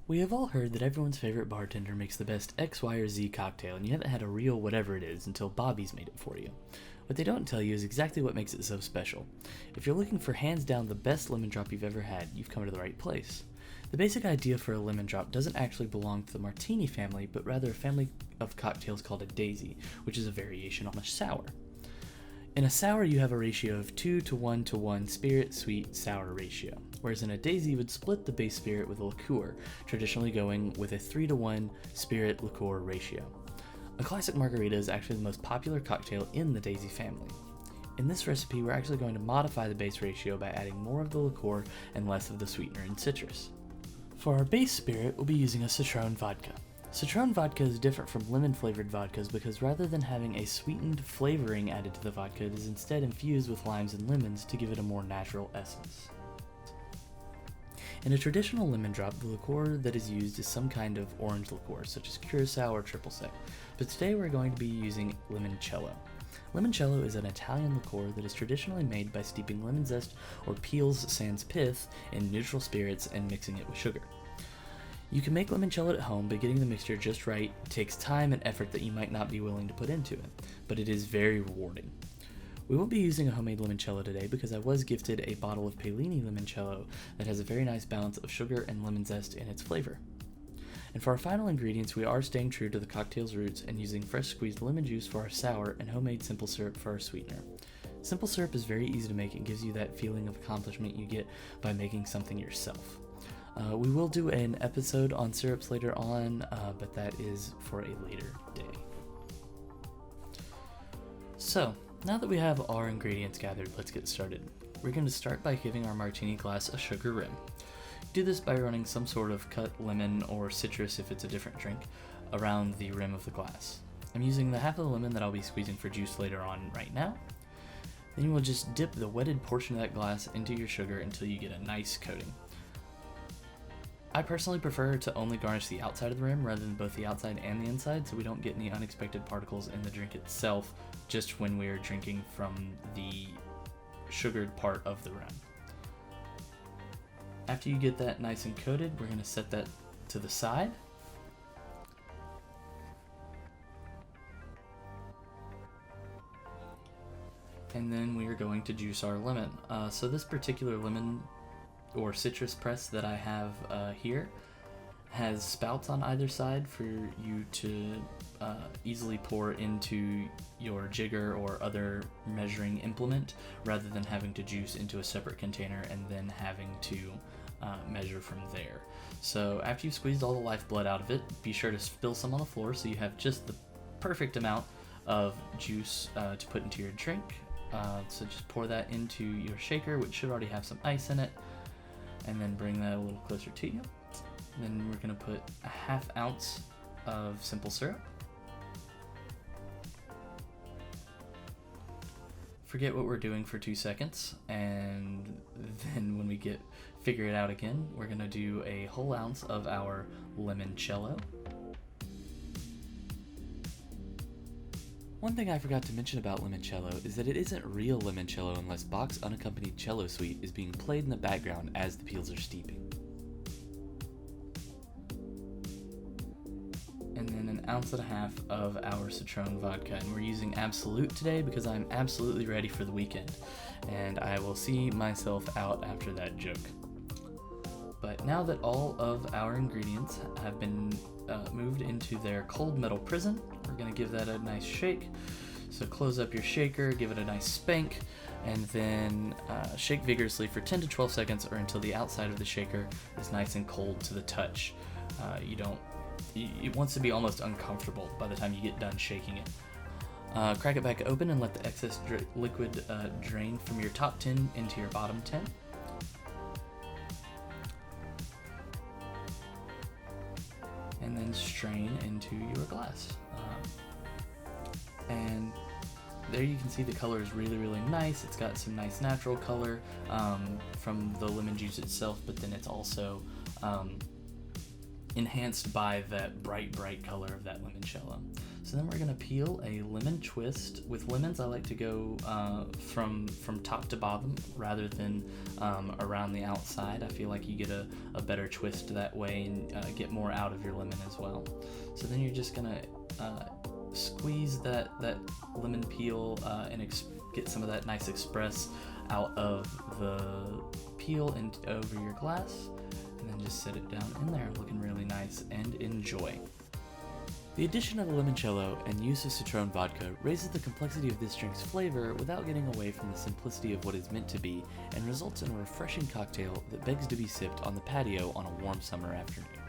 We have all heard that everyone's favorite bartender makes the best X, Y, or Z cocktail, and you haven't had a real whatever it is until Bobby's made it for you. What they don't tell you is exactly what makes it so special. If you're looking for hands down the best lemon drop you've ever had, you've come to the right place. The basic idea for a lemon drop doesn't actually belong to the martini family, but rather a family of cocktails called a daisy, which is a variation on a sour. In a sour, you have a ratio of 2 to 1 to 1 spirit, sweet, sour ratio, whereas in a daisy, you would split the base spirit with a liqueur, traditionally going with a 3 to 1 spirit liqueur ratio. A classic margarita is actually the most popular cocktail in the daisy family. In this recipe, we're actually going to modify the base ratio by adding more of the liqueur and less of the sweetener and citrus. For our base spirit, we'll be using a Citron vodka. Citron vodka is different from lemon-flavored vodkas because rather than having a sweetened flavoring added to the vodka, it is instead infused with limes and lemons to give it a more natural essence. In a traditional lemon drop, the liqueur that is used is some kind of orange liqueur, such as Curacao or Triple Sec, but today we're going to be using limoncello. Limoncello is an Italian liqueur that is traditionally made by steeping lemon zest or peels sans pith in neutral spirits and mixing it with sugar. You can make limoncello at home, but getting the mixture just right takes time and effort that you might not be willing to put into it, but it is very rewarding. We won't be using a homemade limoncello today because I was gifted a bottle of Pellini limoncello that has a very nice balance of sugar and lemon zest in its flavor. And for our final ingredients, we are staying true to the cocktail's roots and using fresh squeezed lemon juice for our sour and homemade simple syrup for our sweetener. Simple syrup is very easy to make and gives you that feeling of accomplishment you get by making something yourself. We will do an episode on syrups later on, but that is for a later day. So, now that we have our ingredients gathered, let's get started. We're going to start by giving our martini glass a sugar rim. Do this by running some sort of cut lemon or citrus if it's a different drink around the rim of the glass. I'm using the half of the lemon that I'll be squeezing for juice later on right now. Then you will just dip the wetted portion of that glass into your sugar until you get a nice coating. I personally prefer to only garnish the outside of the rim rather than both the outside and the inside so we don't get any unexpected particles in the drink itself just when we're drinking from the sugared part of the rim. After you get that nice and coated, we're going to set that to the side. And then we are going to juice our lemon. So this particular lemon or citrus press that I have here has spouts on either side for you to easily pour into your jigger or other measuring implement rather than having to juice into a separate container and then having to measure from there. So after you've squeezed all the lifeblood out of it, be sure to spill some on the floor so you have just the perfect amount of juice to put into your drink. So just pour that into your shaker, which should already have some ice in it, and then bring that a little closer to you. Then we're going to put a half ounce of simple syrup. Forget what we're doing for 2 seconds, and then when we figure it out again, we're going to do a whole ounce of our limoncello. One thing I forgot to mention about limoncello is that it isn't real limoncello unless Bach's unaccompanied cello suite is being played in the background as the peels are steeping. And then an ounce and a half of our Citron vodka, and we're using Absolute today because I'm absolutely ready for the weekend, and I will see myself out after that joke. But now that all of our ingredients have been moved into their cold metal prison, we're going to give that a nice shake. So close up your shaker, give it a nice spank, and then shake vigorously for 10 to 12 seconds or until the outside of the shaker is nice and cold to the touch. It wants to be almost uncomfortable by the time you get done shaking it. Crack it back open and let the excess liquid drain from your top tin into your bottom tin. And then strain into your glass. And there you can see the color is really, really nice. It's got some nice natural color from the lemon juice itself, but then it's also enhanced by that bright color of that limoncello. So then we're gonna peel a lemon twist. With lemons, I like to go from top to bottom rather than around the outside. I feel like you get a better twist that way and get more out of your lemon as well. So then you're just gonna squeeze that lemon peel and get some of that nice express out of the peel and over your glass, and then just set it down in there, looking really nice, and enjoy. The addition of a limoncello and use of Citron vodka raises the complexity of this drink's flavor without getting away from the simplicity of what it's meant to be, and results in a refreshing cocktail that begs to be sipped on the patio on a warm summer afternoon.